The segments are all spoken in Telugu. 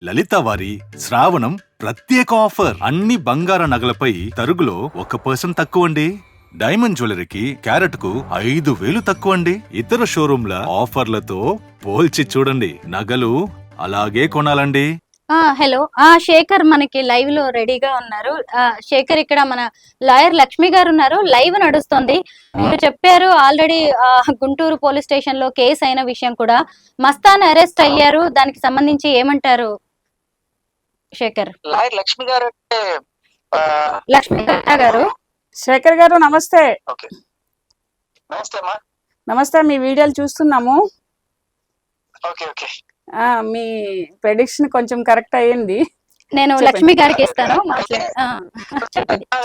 లలిత వారి శ్రావణం ప్రత్యేక ఆఫర్. అన్ని బంగార నగలపై తరుగులో 1% తక్కువండి. డైమండ్ జ్యువెలరీకి క్యారెట్ కు 5,000 తక్కువండి. ఇతర షోరూంల ఆఫర్లతో పోల్చి చూడండి. నగలు అలాగే కొనాలండి. హలో శేఖర్ మనకి లైవ్ లో రెడీగా ఉన్నారు. శేఖర్, ఇక్కడ మన లాయర్ లక్ష్మి గారు ఉన్నారు. లైవ్ నడుస్తుంది. మీరు చెప్పారు ఆల్రెడీ గుంటూరు పోలీస్ స్టేషన్ లో కేసు అయిన విషయం కూడా. మస్తాన్ అరెస్ట్ అయ్యారు, దానికి సంబంధించి ఏమంటారు శేఖర్? లాయర్ లక్ష్మి గారు అంటే లక్ష్మి గారు. శేఖర్ గారు నమస్తే. ఓకే, నమస్తే అమ్మా. నమస్తే, మీ వీడియోలు చూస్తున్నాము. ఓకే ఓకే, మీ ప్రెడిక్షన్ కొంచెం కరెక్ట్ అయ్యింది. నేను లక్ష్మి గారికి ఇస్తాను,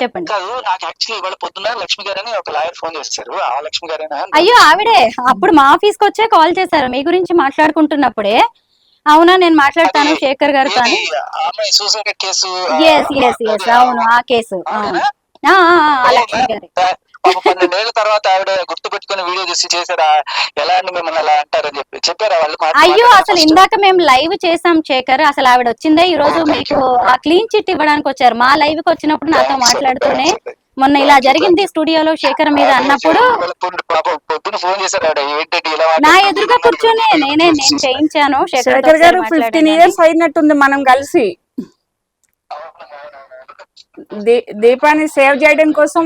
చెప్పండి. కాదు, నాకు యాక్చువల్లీ ఇవాళ పొద్దున్న లక్ష్మి గారని ఒక లాయర్ ఫోన్ చేస్తారు. ఆ లక్ష్మి గారేనా? అయ్యో, ఆవిడే. అప్పుడు మా ఆఫీస్ కి వచ్చే కాల్ చేశారు మీ గురించి మాట్లాడుకుంటున్నప్పుడే. అవునా, నేను మాట్లాడతాను శేఖర్ గారితో. Suicide case. అవును, ఆ కేసు. లక్ష్మి గారి 12 ఏళ్ల తర్వాత ఆవిడ గుర్తు పెట్టుకుని వీడియో చూసి చేశారా, ఎలా అండి మిమ్మల్ని అలా అంటారని చెప్పారా వాళ్ళు? అయ్యో, అసలు ఇందాక మేము లైవ్ చేసాం శేఖర్. అసలు ఆవిడ వచ్చిందే ఈ రోజు మీకు ఆ క్లీన్ చిట్ ఇవ్వడానికి వచ్చారు. మా లైవ్ కి వచ్చినప్పుడు నాతో మాట్లాడుతూనే మొన్న ఇలా జరిగింది స్టూడియోలో శేఖర్ మీద అన్నప్పుడు పొద్దున ఫోన్ చేశారు ఆవిడ. ఏంటంటే నా ఎదురుగా కూర్చొని నేను చేయించాను. శేఖర్ గారు 15 years అయినట్టుంది మనం కలిసి. దీపాన్ని సేవ్ చేయడం కోసం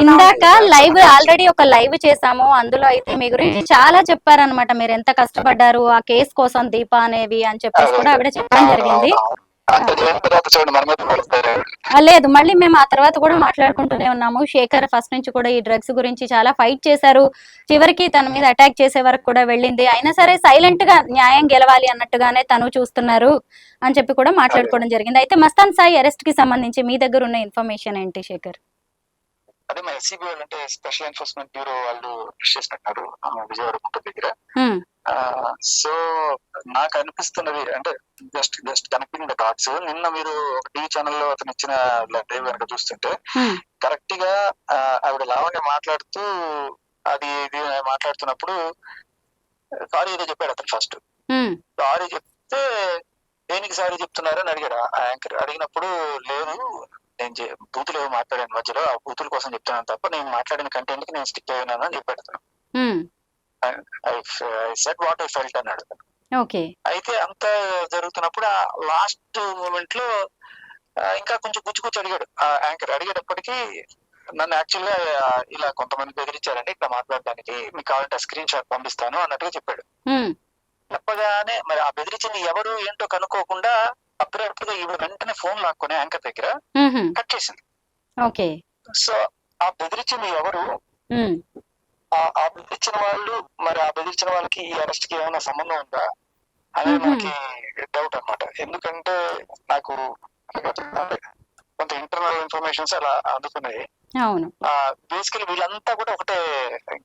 ఇందాక లైవ్ ఆల్రెడీ ఒక లైవ్ చేసాము. అందులో అయితే మీ గురించి చాలా చెప్పారనమాట. మీరు ఎంత కష్టపడ్డారు ఆ కేసు కోసం దీప అనేవి అని చెప్పేసి కూడా ఆవిడ చెప్పడం జరిగింది. లేదు, మళ్ళీ మేము ఆ తర్వాత కూడా మాట్లాడుకుంటూనే ఉన్నాము. శేఖర్ ఫస్ట్ నుంచి కూడా ఈ డ్రగ్స్ గురించి చాలా ఫైట్ చేశారు. చివరికి తన మీద అటాక్ చేసే వరకు కూడా వెళ్ళింది. అయినా సరే సైలెంట్ గా న్యాయం గెలవాలి అన్నట్టుగానే తను చూస్తున్నారు అని చెప్పి కూడా మాట్లాడుకోవడం జరిగింది. అయితే మస్తాన్ సాయి అరెస్ట్ కి సంబంధించి మీ దగ్గర ఉన్న ఇన్ఫర్మేషన్ ఏంటి శేఖర్? అదే మా ఎస్సీబీ వాళ్ళు అంటే స్పెషల్ ఎన్ఫోర్స్మెంట్ బ్యూరో వాళ్ళు అరెస్ట్ చేసినట్టు విజయవాడ గుంట దగ్గర. సో నాకు అనిపిస్తున్నది అంటే జస్ట్ కనెక్టింగ్ ద డాట్స్. నిన్న మీరు ఒక టీవీ ఛానల్లో అతను ఇచ్చిన లైవ్ కనుక చూస్తుంటే కరెక్ట్ గా ఆవిడ లావణ్య మాట్లాడుతూ అది ఇది మాట్లాడుతున్నప్పుడు సారీ ఏదో చెప్పాడు అతను. ఫస్ట్ సారీ చెప్తే దేనికి సారీ చెప్తున్నారని అడిగాడు ఆ యాంకర్. అడిగినప్పుడు లేదు, నేను బూతులు ఏమో మాట్లాడాను మధ్యలో, ఆ బూతుల కోసం చెప్తున్నాను తప్ప నేను మాట్లాడిన కంటెంట్ కి నేను స్టిక్ అయినాను అని చెప్పాడు అతను. I said what I felt అన్నాడు. అయితే అంత జరుగుతున్నప్పుడు ఆ లాస్ట్ మూమెంట్ లో ఇంకా కొంచెం గుచ్చి అడిగాడు ఆ యాంకర్. అడిగేటప్పటికి నన్ను యాక్చువల్ గా ఇలా కొంతమంది బెదిరించారండి ఇట్లా మాట్లాడడానికి, మీకు కావాలంటే స్క్రీన్ షాట్ పంపిస్తాను అన్నట్టుగా చెప్పాడు. చెప్పగానే మరి ఆ బెదిరించింది ఎవరు ఏంటో కనుక్కోకుండా అప్పుడప్పుడుగా ఈవిడ వెంటనే ఫోన్ లాక్కునే యాంకర్ దగ్గర కట్ చేసింది. సో ఆ బెదిరించింది ఎవరు, ఆ బెదిరించిన వాళ్ళు, మరి ఆ బెదిరించిన వాళ్ళకి ఈ అరెస్ట్ కి ఏమైనా సంబంధం ఉందా అనేది మనకి డౌట్ అనమాట. ఎందుకంటే నాకు కొంత ఇంటర్నల్ ఇన్ఫర్మేషన్స్ అలా అందుకున్నాయి. బేసికలీ వీళ్ళంతా కూడా ఒకటే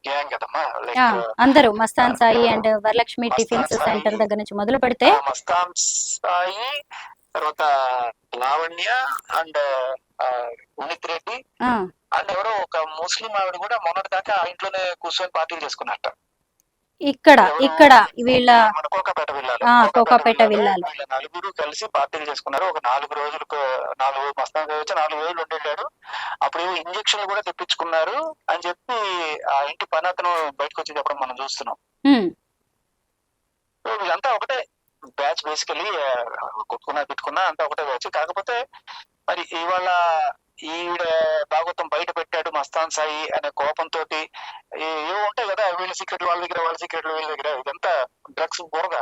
గ్యాంగ్ కదమ్మా. లైక్ అందరూ Mastan Sai and Varalakshmi tiffins centre దగ్గర నుంచి మొదలు పెడితే మస్తాన్ సాయి, తర్వాత లావణ్య అండ్ ఉనిత్ రెడ్డి అండ్ ఎవరో ఒక ముస్లిం ఆవిడ కూడా మొన్నటి దాకా ఆ ఇంట్లోనే కూర్చొని పార్టీలు చేసుకున్నట్ట. ఇక్కడ వీళ్ళ కోకాపేట విల్లాలు వీళ్ళ నలుగురు కలిసి పార్టీలు చేసుకున్నారు. ఒక 4 రోజులకు 4 మస్తాన్ వచ్చి 4 రోజులు ఉండేళ్ళాడు. అప్పుడు ఇంజక్షన్లు కూడా తెప్పించుకున్నారు అని చెప్పి ఆ ఇంటి పని అతను బయటకు వచ్చి చెప్పడం మనం చూస్తున్నాం. వీళ్ళంతా ఒకటే బ్యాచ్, బేసికలీ కొట్టుకున్నా తిట్టుకున్నా అంతా ఒకటే బ్యాచ్. కాకపోతే మరి ఇవాళ ఈవిడ భాగవతం బయట పెట్టాడు మస్తాన్ సాయి అనే కోపంతో ఏవో ఉంటాయి కదా, వీళ్ళ సీక్రెట్లు వాళ్ళ దగ్గర, వాళ్ళ సీక్రెట్లు వీళ్ళ దగ్గర, ఇదంతా డ్రగ్స్ బుర్ర.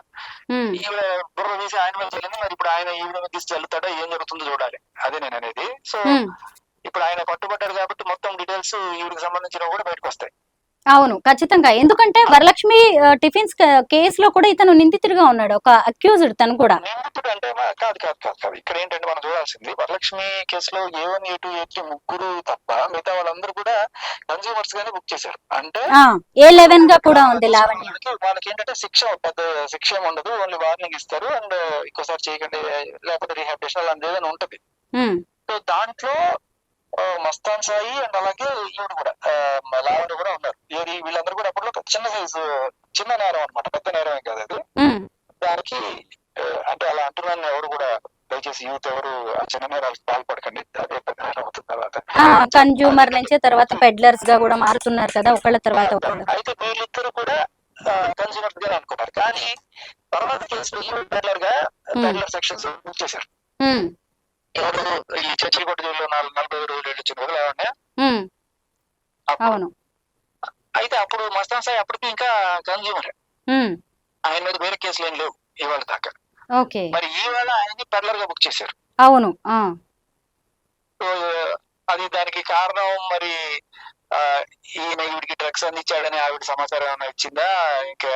ఈవిడ బుర్ర తీసి ఆయన మీద చల్లింది. మరి ఇప్పుడు ఆయన ఈవిడ మీద తీసి చల్లుతాడా, ఏం జరుగుతుందో చూడాలి. అదే నేను అనేది. సో ఇప్పుడు ఆయన పట్టుబడ్డారు కాబట్టి మొత్తం డీటెయిల్స్ ఈవిడికి సంబంధించినవి కూడా బయటకు వస్తాయి. అవును, ఖచ్చితంగా. ఎందుకంటే వరలక్ష్మి టిఫిన్స్ కేసులో కూడా ఇతను నిందితుడిగా ఉన్నాడు, ఒక అక్యూజ్డ్. తను కూడా నిందితుడు అంటే కాదు. ఇక్కడ ఏంటంటే మనం చూడాల్సింది వరలక్ష్మి కేసులో A1, A2, A3 ముగ్గురు తప్ప మిగతా వాళ్ళందరూ కూడా కన్స్యూమర్స్ గానే బుక్ చేశారు. అంటే A11 గా కూడా ఉంది లావణ్య. వాళ్ళకి ఏంటంటే పెద్ద శిక్ష ఉండదు, ఓన్లీ వార్నింగ్ ఇస్తారు అండ్ ఇంకోసారి చేయకండి లేకపోతే రీహాబిలిటేషన్ అలాంటి ఏదైనా ఉంటది. సో దాంట్లో మస్తాన్ సాయి అండ్ అలాగే ఈవిడ కూడా లావణ్య కూడా ఉన్నారు. వీళ్ళందరూ కూడా అప్పట్లో చిన్న సైజు చిన్న నేరం అనమాట, పెద్ద నేరం కాదు అది. దానికి అంటే అలా అంటున్నాను, ఎవరు కూడా దయచేసి యూత్ ఎవరు ఆ చిన్న నేరాలకు పాల్పడకండి. అదే పెద్ద నేరం అవుతుంది తర్వాత. కన్జ్యూమర్ నుంచి తర్వాత పెడ్లర్స్ గా కూడా మారుతున్నారు కదా ఒకళ్ళ తర్వాత ఒకళ్ళు. అయితే వీళ్ళిద్దరు కూడా కన్స్యూమర్ గా అనుకున్నారు, కానీ తర్వాత కేసులో పెడ్లర్ గా పెడ్లర్ సెక్షన్స్ బుక్ చేశారు. ఎవరు ఈ చర్చిలకోట జైల్లో 40 రోజులు వచ్చిన రోజులు ఏమన్నా. అవును. అయితే అప్పుడు మస్తాన్ సాయి అప్పటికి ఇంకా కన్స్యూమర్, ఆయన మీద వేరే కేసులు ఏం లేవు ఇవాళ దాకా. ఓకే. మరి ఈవేళ ఆయన్ని పెడ్లర్ గా బుక్ చేశారు. అవును. అది దానికి కారణం మరి ఈయన ఈవిడికి డ్రగ్స్ అందించాడని ఆవిడ సమాచారం ఏమైనా ఇచ్చిందా, ఇంకా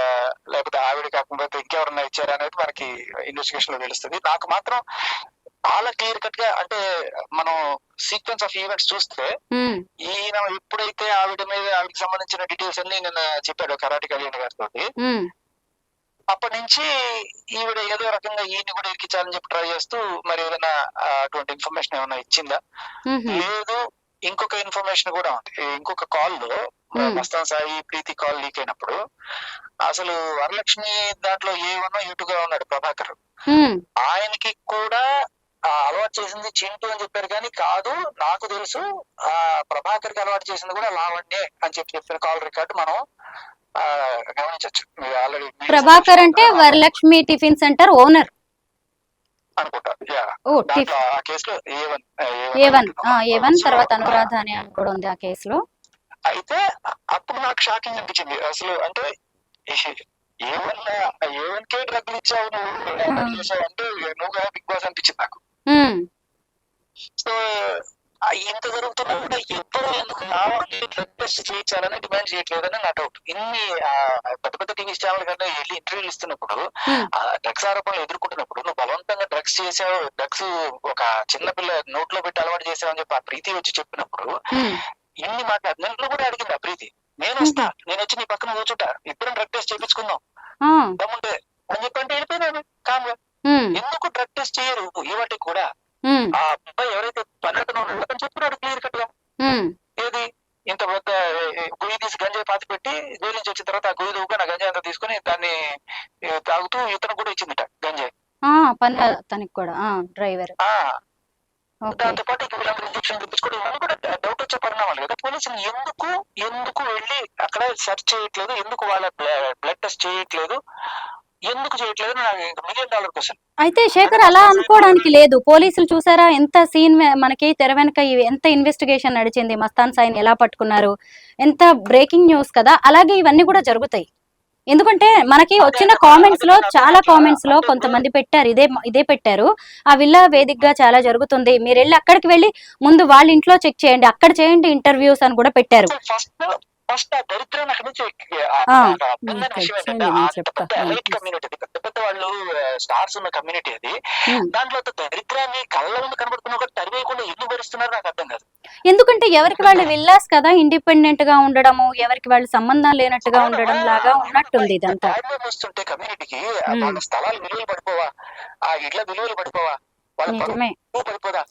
లేకపోతే ఆవిడ కాకపోతే ఇంకెవరన్నా ఇచ్చారా అనేది మనకి ఇన్వెస్టిగేషన్ లో తెలుస్తుంది. నాకు మాత్రం చాలా క్లియర్ కట్ గా, అంటే మనం సీక్వెన్స్ ఆఫ్ ఈవెంట్స్ చూస్తే ఈయన ఎప్పుడైతే ఆవిడకి సంబంధించిన డీటెయిల్స్ అన్ని నిన్న చెప్పాడు కరాటి కళ్యాణ్ గారితో, అప్పటి నుంచి ఈవిడ ఏదో రకంగా ఈయన కూడా ఇరికించాలని చెప్పి ట్రై చేస్తూ మరి ఏదైనా అటువంటి ఇన్ఫర్మేషన్ ఏమైనా ఇచ్చిందా, లేదు ఇంకొక ఇన్ఫర్మేషన్ కూడా ఉంది. ఇంకొక కాల్ లో మస్తాన్ సాయి ప్రీతి కాల్ లీక్ అయినప్పుడు అసలు వరలక్ష్మి దాంట్లో A1 A2 గా ఉన్నాడు ప్రభాకర్. ఆయనకి కూడా అలవాటు చేసింది చింటూ అని చెప్పారు, కానీ కాదు నాకు తెలుసు ఆ ప్రభాకర్ కి అలవాటు చేసింది కూడా లావణ్యే అని చెప్పిన కాల్ రికార్డు మనం గమనించవచ్చు. ఆల్రెడీ ప్రభాకర్ అంటే వరలక్ష్మి టిఫిన్ సెంటర్ ఓనర్ అనుకుంటా. ఆ కేసులో A1 తర్వాత అనురాధ అని కూడా ఉంది ఆ కేసులో. అయితే అప్పుడు నాకు షాకింగ్ అనిపించింది అసలు, అంటే A1 కే డ్రగ్లు ఇచ్చావు నువ్వు అంటే నువ్వు బిగ్ బాస్ అనిపించింది నాకు. సో ఇంత జరుగుతున్నా కూడా ఎవ్వరు ఎందుకు డ్రగ్ టెస్ట్ చేయించాలని డిమాండ్ చేయట్లేదని నా డౌట్. ఇన్ని పెద్ద పెద్ద టీవీ ఛానల్ కన్నా వెళ్ళి ఇంటర్వ్యూలు ఇస్తున్నప్పుడు డ్రగ్స్ ఆరోపణలు ఎదుర్కొంటున్నప్పుడు నువ్వు బలవంతంగా డ్రగ్స్ చేసావు, డ్రగ్స్ ఒక చిన్న పిల్ల నోట్లో పెట్టి అలవాటు చేసావు అని చెప్పి ఆ ప్రీతి వచ్చి చెప్పినప్పుడు ఇన్ని మాట్లాడు. నన్ను కూడా అడిగింది ఆ ప్రీతి, నేను వస్తా, నేను వచ్చి నీ పక్కన కూర్చుంటా, ఇద్దరం డ్రగ్ టెస్ట్ చేయించుకుందాం దమ్ముంటే అని చెప్పంటే వెళ్ళిపోయినాను కామ్గా. ఎందుకు డ్రగ్ టెస్ట్ చేయరు ఇవాటికి కూడా? ఆ అబ్బాయి ఎవరైతే పన్నెండున ఉన్నాడో చెప్పినాడు క్లియర్ కట్ గా, ఏది ఇంత పెద్ద గొయ్యి తీసి గంజాయి పాతి పెట్టి జైలు నుంచి వచ్చిన తర్వాత ఆ గొయ్యి దూగా నా గంజాయి అంతా తీసుకుని దాన్ని తాగుతూ ఇతను కూడా ఇచ్చిందట గంజాయి తనకి కూడా డ్రైవర్. దాంతో పాటు వీళ్ళందరూ ఇంజక్షన్ తెప్పించుకోవడం ఇవన్నీ కూడా డౌట్ వచ్చే పరిణామాలు కదా. పోలీసులు ఎందుకు వెళ్ళి అక్కడ సెర్చ్ చేయట్లేదు, ఎందుకు వాళ్ళ బ్లడ్ టెస్ట్ చేయట్లేదు, ఎందుకు చేయట్లేదు నాకు $1 మిలియన్ క్వశ్చన్. అయితే శేఖర్ అలా అనుకోవడానికి లేదు. పోలీసులు చూసారా ఎంత సీన్ మనకి తెర వెనక ఎంత ఇన్వెస్టిగేషన్ నడిచింది, మస్తాన్ సాయిని ఎలా పట్టుకున్నారు, ఎంత బ్రేకింగ్ న్యూస్ కదా. అలాగే ఇవన్నీ కూడా జరుగుతాయి. ఎందుకంటే మనకి వచ్చిన కామెంట్స్ లో చాలా కామెంట్స్ లో కొంతమంది పెట్టారు, ఇదే పెట్టారు, ఆ విల్లా వేదికగా చాలా జరుగుతుంది, మీరు వెళ్ళి అక్కడికి వెళ్ళి ముందు వాళ్ళ ఇంట్లో చెక్ చేయండి, అక్కడ చేయండి ఇంటర్వ్యూస్ అని కూడా పెట్టారు. ఫస్ట్ ఆ దరిద్రం అక్కడి నుంచి పెద్ద పెద్ద వాళ్ళు స్టార్స్ ఉన్న కమ్యూనిటీ అది. దాంట్లో దరిద్రాన్ని కళ్ళ ముందు కనబడుతున్న ఒకటి తరివేయకుండా ఎందుకు భరిస్తున్నారు నాకు అర్థం కాదు. ఎందుకంటే ఎవరికి వాళ్ళు విల్లాస్ కదా, ఇండిపెండెంట్ గా ఉండడము, ఎవరికి వాళ్ళు సంబంధం లేనట్టుగా ఉండడం లాగా ఉన్నట్టుంది ఇదంతా. వస్తుంటే కమ్యూనిటీకి వాళ్ళ స్థలాలు విలువలు పడిపోవా, ఆ ఇళ్ల విలువలు పడిపోవా, వాళ్ళ పడిపోదా,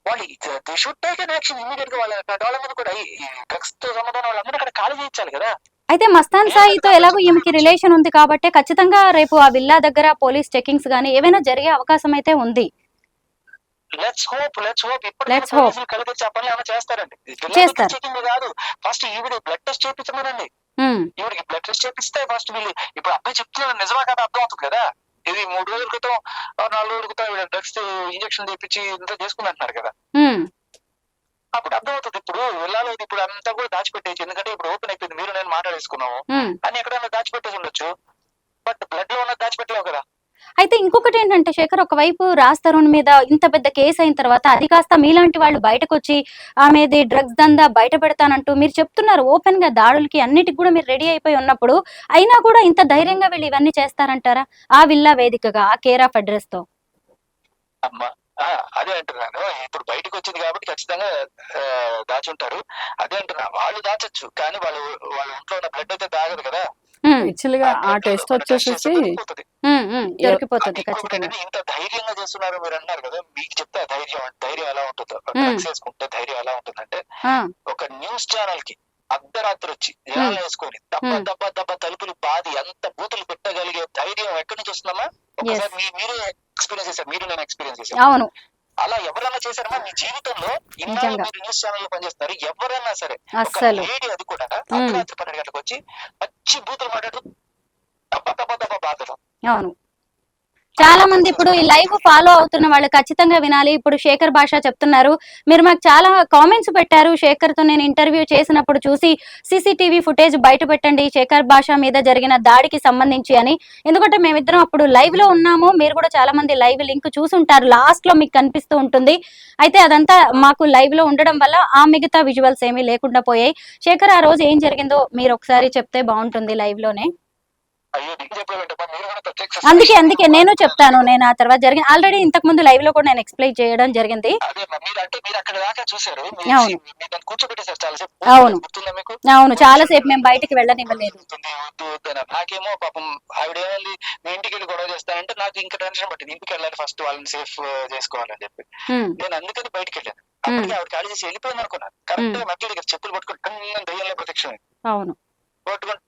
వాళ్ళు they should take an action immediate గా. వాళ్ళ డెవలప్మెంట్ కూడా డ్రగ్స్ తో సంబంధం వాళ్ళందరూ అక్కడ ఖాళీ చేయించాలి కదా. అయితే మస్తాన్ సాయితో ఎలాగో ఈమెకి రిలేషన్ ఉంది కాబట్టి ఖచ్చితంగా రేపు ఆ విల్లా దగ్గర పోలీస్ చెకింగ్స్ గానీ ఏమైనా జరిగే అవకాశం అయితే ఉంది. లెట్స్ హోప్ ఇప్పుడు కలిపి చెప్పని ఏమైనా చేస్తారండి. చెకింగ్ కాదు, ఫస్ట్ ఈవిడ బ్లడ్ టెస్ట్ చేయించమనండి. ఈవిడికి బ్లడ్ టెస్ట్ చేపిస్తే ఫస్ట్ వీళ్ళు ఇప్పుడు అబ్బాయి చెప్తున్నారు నిజమా కదా అర్థం అవుతుంది కదా. ఇది 3 రోజుల క్రితం 4 రోజుల క్రితం డ్రగ్స్ ఇంజక్షన్ చేయించి ఇంత చేసుకుందంటున్నారు కదా, అప్పుడు అర్థమవుతుంది. ఇప్పుడు వెళ్ళాలి, ఇప్పుడు అంతా కూడా దాచిపెట్టేసి, ఎందుకంటే ఇప్పుడు ఓపెన్ అయిపోయింది, మీరు నేను మాట్లాడేసుకున్నాము అని ఎక్కడైనా దాచిపెట్టేసి ఉండొచ్చు, బట్ బ్లడ్ లో ఉన్నది దాచిపెట్టలేవు కదా. అయితే ఇంకొకటి ఏంటంటే శేఖర్, ఒకవైపు రాజ్ తరుణ్ మీద ఇంత పెద్ద కేసు అయిన తర్వాత అది కాస్త మీలాంటి వాళ్ళు బయటకు వచ్చి ఆమెది డ్రగ్స్ దందా బయట పెడతానంటూ మీరు చెప్తున్నారు, ఓపెన్ గా దాడులకి అన్నిటికి కూడా మీరు రెడీ అయిపోయి ఉన్నప్పుడు అయినా కూడా ఇంత ధైర్యంగా వీళ్ళు ఇవన్నీ చేస్తారంటారా? ఆ విల్లా వేదికగా, ఆ కేర్ ఆఫ్ అడ్రస్ తో. అదే అంటున్నాను, ఇప్పుడు బయటకు వచ్చింది కాబట్టి ఖచ్చితంగా దాచుంటారు. అదే అంటున్నా, వాళ్ళు దాచొచ్చు కానీ వాళ్ళ ఇంట్లో ఉన్న బ్లడ్ అయితే దాగదు కదా. యాక్చువల్ గా ఆ టెస్ట్ వచ్చేసేసి దొరికిపోతుంది ఖచ్చితంగా. ఇంత ధైర్యంగా చేస్తున్నారు మీరు అన్నారు కదా, మీకు చెప్తే ధైర్యం ఎలా ఉంటుందో, డ్రగ్స్ వేసుకుంటే ధైర్యం ఎలా ఉంటుందంటే, ఒక న్యూస్ ఛానల్ కి అర్ధరాత్రి వచ్చి జనాలు వేసుకొని దబ్బ దబ్బ దబ్బ తలుపులు బాది ఎంత బూతులు పెట్టగలిగే ధైర్యం ఎక్కడి నుంచి వస్తుందమ్మా? ఒకసారి మీరే ఎక్స్పీరియన్స్ చేశారు, మీరు నేను ఎక్స్పీరియన్స్ చేశారు. అవును, అలా ఎవరైనా చేశారమ్మా మీ జీవితంలో? ఇన్నాళ్ళు మీరు న్యూస్ ఛానల్ లో పనిచేస్తున్నారు, ఎవరైనా సరే ఒక అస్సలు లేడీ, అది కూడా అర్ధరాత్రి 12 గంటలకు వచ్చి పచ్చి బూతులు మాట్లాడుతూ దబ్బ దబ్బ దబ్బ బాధలు. అవును. చాలా మంది ఇప్పుడు ఈ లైవ్ ఫాలో అవుతున్న వాళ్ళు ఖచ్చితంగా వినాలి. ఇప్పుడు శేఖర్ భాష చెప్తున్నారు, మీరు మాకు చాలా కామెంట్స్ పెట్టారు శేఖర్ తో నేను ఇంటర్వ్యూ చేసినప్పుడు చూసి సీసీటీవీ ఫుటేజ్ బయట పెట్టండి శేఖర్ భాష మీద జరిగిన దాడికి సంబంధించి అని. ఎందుకంటే మేమిద్దరం అప్పుడు లైవ్ లో ఉన్నాము, మీరు కూడా చాలా మంది లైవ్ లింక్ చూసుంటారు, లాస్ట్ లో మీకు కనిపిస్తూ ఉంటుంది. అయితే అదంతా మాకు లైవ్ లో ఉండడం వల్ల ఆ మిగతా విజువల్స్ ఏమీ లేకుండా పోయాయి. శేఖర్ ఆ రోజు ఏం జరిగిందో మీరు ఒకసారి చెప్తే బాగుంటుంది లైవ్ లోనే. అయ్యో నీకు చెప్పాలంటమ్మా, మీరు కూడా ప్రత్యక్ష అందుకే నేను చెప్తాను. నేను ఆ తర్వాత జరిగింది ఆల్రెడీ ఇంతకు ముందు లైవ్ లో కూడా నేను ఎక్స్ప్లెయిన్ చేయడం జరిగింది. అదే మీరు అక్కడ దాకా చూసారు, అవును. మీరు కూర్చోబెట్టేసారు చాలా సేపు. అవును గుర్తుందా మీకు? అవును, చాలా సేపు మేము బయటికి వెళ్ళనివ్వలేదు. నాకేమో పాపం ఆవిడ ఏమైంది, మీ ఇంటికి వెళ్ళి గొడవ చేస్తానంటే నాకు ఇంకా టెన్షన్ పట్టింది, ఇంటికి వెళ్ళాలి ఫస్ట్ వాళ్ళని సేఫ్ చేసుకోవాలని చెప్పి. నేను అందుకని బయటికి వెళ్ళాను. అప్పటికి ఆవిడ ఖాళీ చేసి వెళ్ళిపోయింది అనుకున్నాను. కరెక్ట్ మట్టి దగ్గర చెప్పులు పట్టుకుంటే దయ్యంలో ప్రత్యక్షం అవును పట్టుకుంటే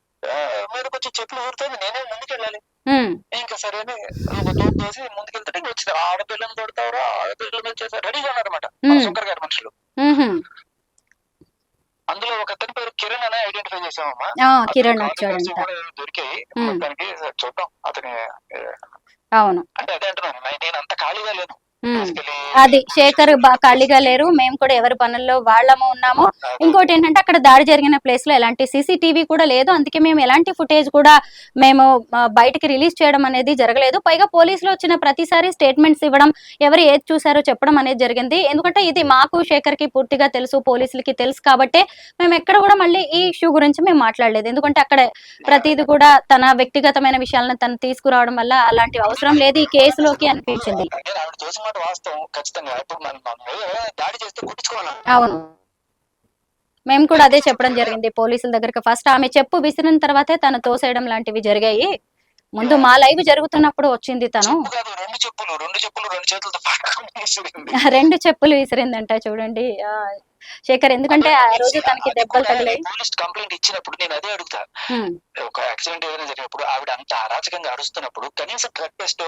మీరు కొంచెం చెప్పులు ఊరుతుంది, నేనే ముందుకు వెళ్ళాలి. ఇంకా సరే తోసి ముందుకెళ్తే వచ్చింది, ఆడపిల్లని కొడతారా, ఆడపిల్లల మీద చేస్తారు రెడీగా ఉన్నారన్నమాట శంకర్ గారి మనుషులు. అందులో ఒక అతని పేరు కిరణ్ అనే ఐడెంటిఫై చేసామమ్మా. కిరణ్ వచ్చాడంట, దొరికాయి మొత్తానికి. చూద్దాం అతని. అవును అంటే అదే అంటున్నాను, నేను అంత ఖాళీగా లేను. అది శేఖర్ ఖాళీగా లేరు, మేము కూడా ఎవరి పనుల్లో వాళ్ళము ఉన్నాము. ఇంకోటి ఏంటంటే అక్కడ దాడి జరిగిన ప్లేస్ లో ఎలాంటి సీసీటీవీ కూడా లేదు, అందుకే మేము ఎలాంటి ఫుటేజ్ కూడా మేము బయటికి రిలీజ్ చేయడం అనేది జరగలేదు. పైగా పోలీసులు వచ్చిన ప్రతిసారి స్టేట్మెంట్స్ ఇవ్వడం, ఎవరు ఏది చూసారో చెప్పడం అనేది జరిగింది. ఎందుకంటే ఇది మాకు శేఖర్ కి పూర్తిగా తెలుసు, పోలీసులకి తెలుసు కాబట్టి మేము ఎక్కడ కూడా మళ్ళీ ఈ ఇష్యూ గురించి మేము మాట్లాడలేదు. ఎందుకంటే అక్కడ ప్రతిది కూడా తన వ్యక్తిగతమైన విషయాలను తను తీసుకురావడం వల్ల అలాంటి అవసరం లేదు ఈ కేసులోకి అనిపించింది. వాస్తవం ఖచ్చితంగా. ఇప్పుడు మనం దాడి చేస్తే కుట్టించుకోవాలి. అవును, మేము కూడా అదే చెప్పడం జరిగింది పోలీసుల దగ్గరకు. ఫస్ట్ ఆమె చెప్పు విసిరిన తర్వాతే తను తోసేయడం లాంటివి జరిగాయి. ముందు మా లైవ్ జరుగుతున్నప్పుడు వచ్చింది తను, 2 చెప్పులు విసిరిందంట. చూడండి శేఖర్, ఎందుకంటే ఆ రోజు తనకి దెబ్బలు తగిలాయి. పోలీస్ కంప్లైంట్ ఇచ్చినప్పుడు నేను అదే అడుగుతా, ఒక యాక్సిడెంట్ ఏదైనా జరిగినప్పుడు ఆవిడ అంత అరాచకంగా అరుస్తున్నప్పుడు కనీసం డ్రగ్ టెస్ట్,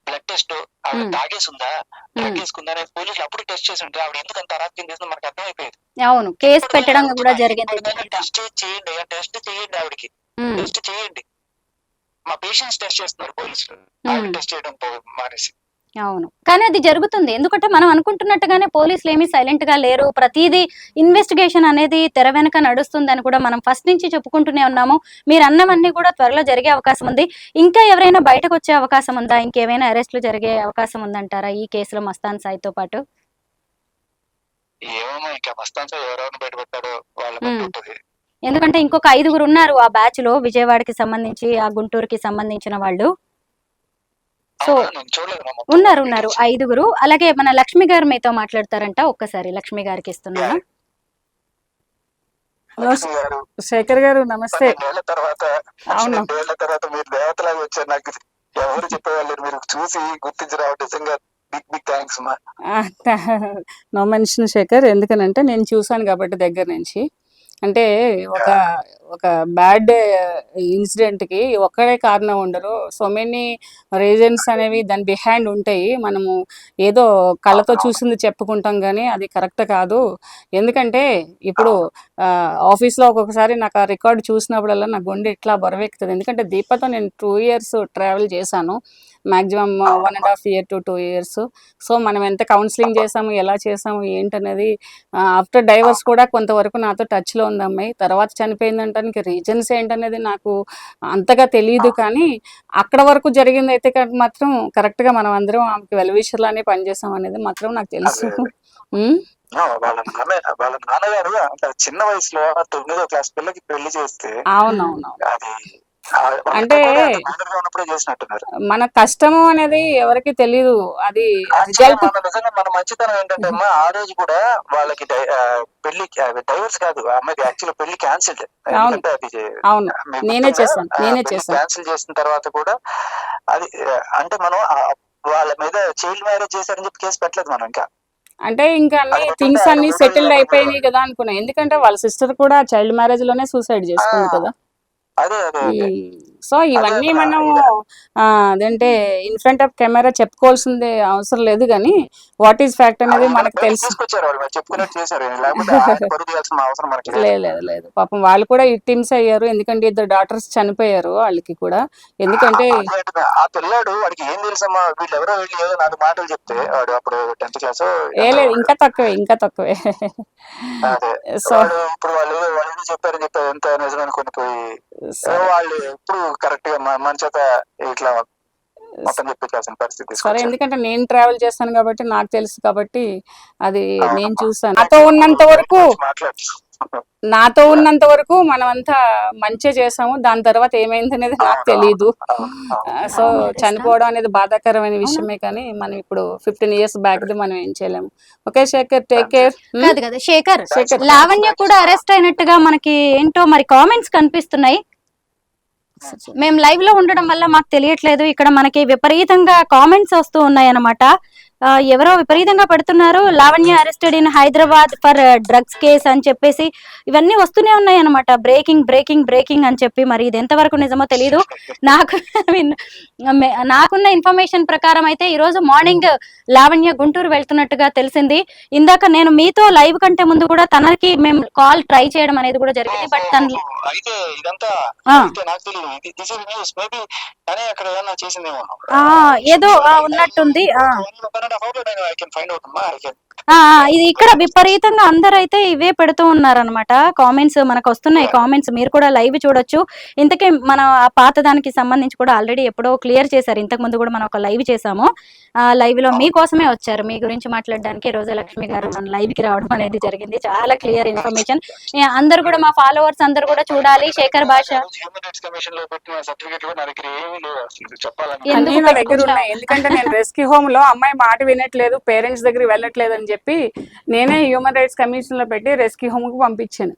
బ్లడ్ టెస్ట్, ఆవిడ తాగేసిందా, డ్రగ్ వేసుకుందా అనేది పోలీసులు అప్పుడు టెస్ట్ చేసి ఉంటే ఆవిడ ఎందుకు అంత అరాచకం చేసిందో మనకు అర్థమైపోయేది. అవును, కేసు పెట్టడం కూడా జరిగింది. టెస్ట్ చేయండి, టెస్ట్ చేయండి, ఆవిడకి టెస్ట్ చేయండి. మా పేషెంట్స్ టెస్ట్ చేస్తున్నారు పోలీసులు, ఆవిడ టెస్ట్ చేయడం మానేసి. అవును, కానీ అది జరుగుతుంది. ఎందుకంటే మనం అనుకుంటున్నట్టుగానే పోలీసులు ఏమీ సైలెంట్ గా లేరు. ప్రతిదీ ఇన్వెస్టిగేషన్ అనేది తెర వెనక నడుస్తుందని కూడా మనం ఫస్ట్ నుంచి చెప్పుకుంటూనే ఉన్నాము. మీరు అన్నవన్నీ కూడా త్వరలో జరిగే అవకాశం ఉంది. ఇంకా ఎవరైనా బయటకు వచ్చే అవకాశం ఉందా? ఇంకేమైనా అరెస్టులు జరిగే అవకాశం ఉందంటారా ఈ కేసులో మస్తాన్ సాయితో పాటు? ఏమో ఇంకా మస్తాన్ సాయి ఎవరెవరిని బయటపెట్టారో వాళ్ళ. ఎందుకంటే ఇంకొక 5గురు ఉన్నారు ఆ బ్యాచ్ లో, విజయవాడకి సంబంధించి, ఆ గుంటూరుకి సంబంధించిన వాళ్ళు. సో ఉన్నారు 5గురు. అలాగే మన లక్ష్మి గారు మీతో మాట్లాడతారంట, ఒక్కసారి లక్ష్మి గారికి ఇస్తున్నాను. శేఖర్ గారు నమస్తే. తర్వాత మీరు దేవతలాగా వచ్చారు, నాకు ఎవరు చెప్పేవాళ్ళు, మీరు చూసి గుర్తించి రావడం నిజంగా బిగ్ బిగ్ థ్యాంక్స్ మా. నో మెన్షన్ శేఖర్, ఎందుకనంటే నేను చూసాను కాబట్టి దగ్గర నుంచి. అంటే ఒక బ్యాడ్ ఇన్సిడెంట్ కి ఒక్కడే కారణం ఉండరు, సో మెనీ రీజన్స్ అనేవి దాని బిహైండ్ ఉంటాయి. మనము ఏదో కళ్ళతో చూసింది చెప్పుకుంటాం కానీ అది కరెక్ట్ కాదు. ఎందుకంటే ఇప్పుడు ఆఫీస్లో ఒక్కొక్కసారి నాకు ఆ రికార్డు చూసినప్పుడల్లా నా గుండె ఇట్లా బరువెక్కుతుంది. ఎందుకంటే దీపతో నేను 2 years ట్రావెల్ చేశాను, maximum 1.5 year to 2 years. So మనం ఎంత కౌన్సిలింగ్ చేసాము, ఎలా చేసాము ఏంటనేది, ఆఫ్టర్ డైవర్స్ కూడా కొంతవరకు నాతో టచ్లో ఉంది అమ్మాయి. తర్వాత చనిపోయిందంటానికి రీజన్స్ ఏంటనేది నాకు అంతగా తెలియదు, కానీ అక్కడ వరకు జరిగింది అయితే మాత్రం కరెక్ట్గా మనం అందరం ఆమెకి వెల్విషర్లానే పనిచేసాం అనేది మాత్రం నాకు తెలుసు. వాళ్ళ నాన్నగారు అంటే చిన్న వయసులో 9వ క్లాస్ పిల్లకి పెళ్లి చేస్తే, అవునవును, అది అంటే మన కష్టము అనేది ఎవరికి తెలీదు. అది రిజల్ట్ నిజంగా మన మంచితనం ఏంటంటే అమ్మా, ఆ రోజు కూడా వాళ్ళకి పెళ్లి డైవర్స్ కాదు, అమ్మాయికి యాక్చువల్ పెళ్లి క్యాన్సిల్. అవును, నేనే చేశాను. క్యాన్సిల్ చేసిన తర్వాత కూడా అది అంటే మనం వాళ్ళ మీద చైల్డ్ మ్యారేజ్ చేశారని చెప్పి కేసు పెట్టలేదు మనం ఇంకా. అంటే ఇంకా అన్ని అది లేకుంటే థింగ్స్ ఆయన అన్ని మూడు సెటిల్డ్ రోజుల్లో అయిపోయినాయి కదా అనుకున్నా, ఎందుకంటే వాళ్ళ సిస్టర్ కూడా చైల్డ్ మ్యారేజ్ లోనే సూసైడ్ చేసుకుంది కదా. అదే అదే అదే సో ఇవన్నీ అక్కడ మనం ఇది అదంటే ఇన్ ఫ్రంట్ ఆఫ్ కెమెరా చెప్పుకోవాల్సిందే అవసరం లేదు, కానీ వాట్ ఈస్ ఫ్యాక్ట్ అనేది అది మనకు బయటకు తెలుసు. తీసుకొచ్చారు వాళ్ళు, మరి చెప్పుకున్నట్టు చేశారు, లేకపోతే ఆయన పరుగు తీయాల్సిన అవసరం మనకి లేదు. లేదు లేదు లేదు, పాపం వాళ్ళు కూడా విక్టిమ్స్ అయ్యారు, ఎందుకంటే ఇద్దరు డాటర్స్ చనిపోయారు వాళ్ళకి కూడా. ఎందుకంటే అదే అంటున్నా, ఆ పిల్లాడు వాడికి ఏం తెలుసమ్మా, వీళ్ళు ఎవరో వెళ్ళి ఏదో 4 మాటలు చెప్తే వాడు అప్పుడు 10th క్లాస్ లేదు, ఇంకా తక్కువే ఇంకా తక్కువే. అదే సో వాడు ఇప్పుడు వాళ్ళు ఏదో చెప్పారని చెప్పి ఎంత నిజమని కొనిపోయి వాళ్ళు ఇప్పుడు కరెక్ట్ గా మన చేత ఇట్లా మొత్తం చెప్పించాల్సిన పరిస్థితి సరే, తీసుకొచ్చారు. ఎందుకంటే నేను ట్రావెల్ చేస్తాను కాబట్టి నాకు తెలుసు కాబట్టి అది నేను అవునమ్మా. చూసాను. నాతో ఉన్నంత వరకు మనం అంతా మంచిగా చేసాము, దాని తర్వాత ఏమైంది అనేది నాకు తెలియదు. సో చనిపోవడం అనేది బాధాకరమైన విషయమే, కానీ మనం ఇప్పుడు 15 years బ్యాక్ మనం ఏం చేయలేము. Okay Shekhar, take care. కాదు కదా శేఖర్, శేఖర్. లావణ్య కూడా అరెస్ట్ అయినట్టుగా మనకి ఏంటో మరి కామెంట్స్ కనిపిస్తున్నాయి. మేము లైవ్ లో ఉండడం వల్ల మాకు తెలియట్లేదు, ఇక్కడ మనకి విపరీతంగా కామెంట్స్ వస్తూ ఉన్నాయి అన్నమాట. ఎవరో విపరీతంగా పెడుతున్నారు, Lavanya arrested in Hyderabad for drugs case అని చెప్పేసి ఇవన్నీ వస్తూనే ఉన్నాయి అన్నమాట. బ్రేకింగ్ బ్రేకింగ్ బ్రేకింగ్ అని చెప్పి, మరి ఇది ఎంతవరకు నిజమో తెలియదు. నాకు నాకున్న ఇన్ఫర్మేషన్ ప్రకారం అయితే ఈ రోజు మార్నింగ్ లావణ్య గుంటూరు వెళ్తున్నట్టుగా తెలిసింది. ఇందాక నేను మీతో లైవ్ కంటే ముందు కూడా తనకి మేము కాల్ ట్రై చేయడం అనేది కూడా జరిగింది, బట్ తను అయితే ఇదంతా నాకు తెలియదు, దిస్ ఇస్ న్యూస్, మేబీ తనే అక్కడ ఏమన్నా చేసిందేమో ఏదో ఉన్నట్టుంది. ఐ కెన్ ఫైండ్ అవుట్ అమ్మా, ఐ కెన్. ఇది ఇక్కడ విపరీతంగా అందరైతే ఇవే పెడుతూ ఉన్నారనమాట కామెంట్స్, మనకు వస్తున్నాయి కామెంట్స్, మీరు కూడా లైవ్ చూడొచ్చు. ఇంతకే మనం ఆ పాత దానికి సంబంధించి కూడా ఆల్రెడీ ఎప్పుడో క్లియర్ చేశారు, ఇంతకు ముందు కూడా మనం ఒక లైవ్ చేసాము. లైవ్ లో మీకోసమే వచ్చారు, మీ గురించి మాట్లాడడానికి రోజా లక్ష్మి గారు మన లైవ్ కి రావడం అనేది జరిగింది. చాలా క్లియర్ ఇన్ఫర్మేషన్, అందరు కూడా మా ఫాలోవర్స్ అందరు కూడా చూడాలి. శేఖర్ భాష హ్యూమన్ రైట్స్ కమిషన్ లో పెట్టిన సర్టిఫికెట్ కూడా నా దగ్గర ఏమీ లేవు అసలు చెప్పాలని. అన్నీ నా దగ్గర ఉన్నాయి, ఎందుకంటే నేను రెస్క్యూ హోమ్ లో అమ్మాయి మాట వినట్లేదు, పేరెంట్స్ దగ్గర వెళ్ళట్లేదు అని చెప్పి నేనే హ్యూమన్ రైట్స్ కమిషన్ లో పెట్టి రెస్క్యూ హోమ్ కు పంపించాను.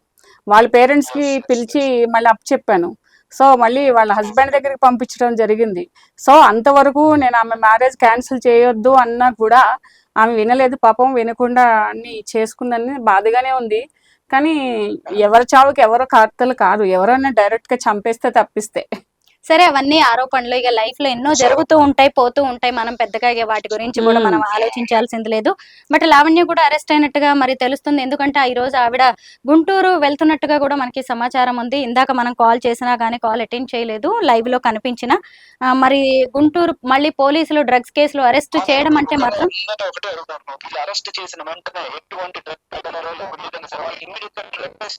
వాళ్ళ పేరెంట్స్ కి పిలిచి మళ్ళీ అప్ చెప్పాను. సో మళ్ళీ వాళ్ళ హస్బెండ్ దగ్గరికి పంపించడం జరిగింది. సో అంతవరకు నేను ఆమె మ్యారేజ్ క్యాన్సిల్ చేయొద్దు అన్నా కూడా ఆమె వినలేదు పాపం, వినకుండా అన్ని చేసుకుందని బాధగానే ఉంది. కానీ ఎవరి చావుకి ఎవరో కర్తలు కాదు, ఎవరైనా డైరెక్ట్ గా చంపేస్తే తప్పిస్తే. సరే, అవన్నీ ఆరోపణలు ఇక లైఫ్ లో ఎన్నో జరుగుతూ ఉంటాయి, పోతూ ఉంటాయి, మనం పెద్దగా వాటి గురించి కూడా మనం ఆలోచించాల్సింది లేదు. బట్ లావణ్య కూడా అరెస్ట్ అయినట్టుగా మరి తెలుస్తుంది, ఎందుకంటే ఈ రోజు ఆవిడ గుంటూరు వెళ్తున్నట్టుగా కూడా మనకి సమాచారం ఉంది. ఇందాక మనం కాల్ చేసినా కానీ కాల్ అటెండ్ చేయలేదు, లైవ్ లో కనిపించిన. మరి గుంటూరు మళ్ళీ పోలీసులు డ్రగ్స్ కేసులో అరెస్ట్ చేయడం అంటే మాత్రం అరెస్ట్ చేసిన వెంటనే ఎటువంటి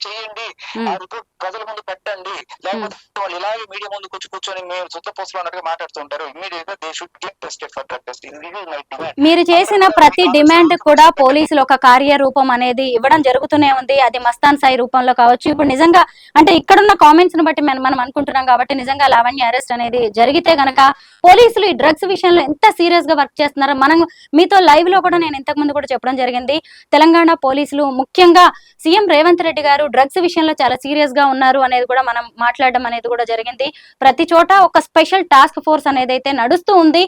చేయండి, ఆ రిపోర్ట్ ప్రజల ముందు పెట్టండి, లేకపోతే వాళ్ళు ఇలాగే మీడియా ముందు కూర్చొని మేము సొంత పోస్టులు అన్నట్టుగా మాట్లాడుతుంటారు. ఇమ్మీడియట్ గా they should get tested for drug test. మీరు చేసిన ప్రతి డిమాండ్ కూడా పోలీసులు ఒక కార్యరూపం అనేది ఇవ్వడం జరుగుతూనే ఉంది, అది మస్తాన్ సాయి రూపంలో కావచ్చు. ఇప్పుడు నిజంగా అంటే ఇక్కడున్న కామెంట్స్ ని బట్టి మనం అనుకుంటున్నాం కాబట్టి నిజంగా లావణ్య అరెస్ట్ అనేది జరిగితే గనక పోలీసులు ఈ డ్రగ్స్ విషయంలో ఎంత సీరియస్ గా వర్క్ చేస్తున్నారో మనం మీతో లైవ్ లో కూడా నేను ఇంతకు ముందు కూడా చెప్పడం జరిగింది. తెలంగాణ పోలీసులు ముఖ్యంగా సీఎం రేవంత్ రెడ్డి గారు డ్రగ్స్ విషయంలో చాలా సీరియస్ గా ఉన్నారు అనేది కూడా మనం మాట్లాడడం అనేది కూడా జరిగింది. ప్రతి చోట ఒక స్పెషల్ టాస్క్ ఫోర్స్ అనేది అయితే నడుస్తూ ఉంది.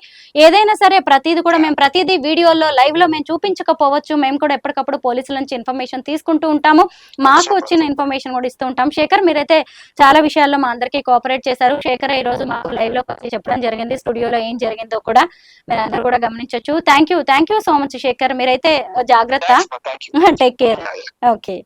ఏదైనా సరే ప్రతిది కూడా మేము ప్రతిదీ వీడియోలో లైవ్ లో మేము చూపించకపోవచ్చు, మేము కూడా ఎప్పటికప్పుడు పోలీసుల నుంచి ఇన్ఫర్మేషన్ తీసుకుంటూ ఉంటాము, మాకు వచ్చిన ఇన్ఫర్మేషన్ కూడా ఇస్తూ ఉంటాం. శేఖర్, మీరైతే చాలా విషయాల్లో మా అందరికీ కోఆపరేట్ చేశారు. శేఖర్ ఈ రోజు మాకు లైవ్ లో చెప్పడం జరిగింది, స్టూడియోలో ఏం జరిగిందో కూడా మీరు అందరూ కూడా గమనించవచ్చు. Thank you so much Shekhar, మీరైతే జాగ్రత్త, టేక్ కేర్. ఓకే.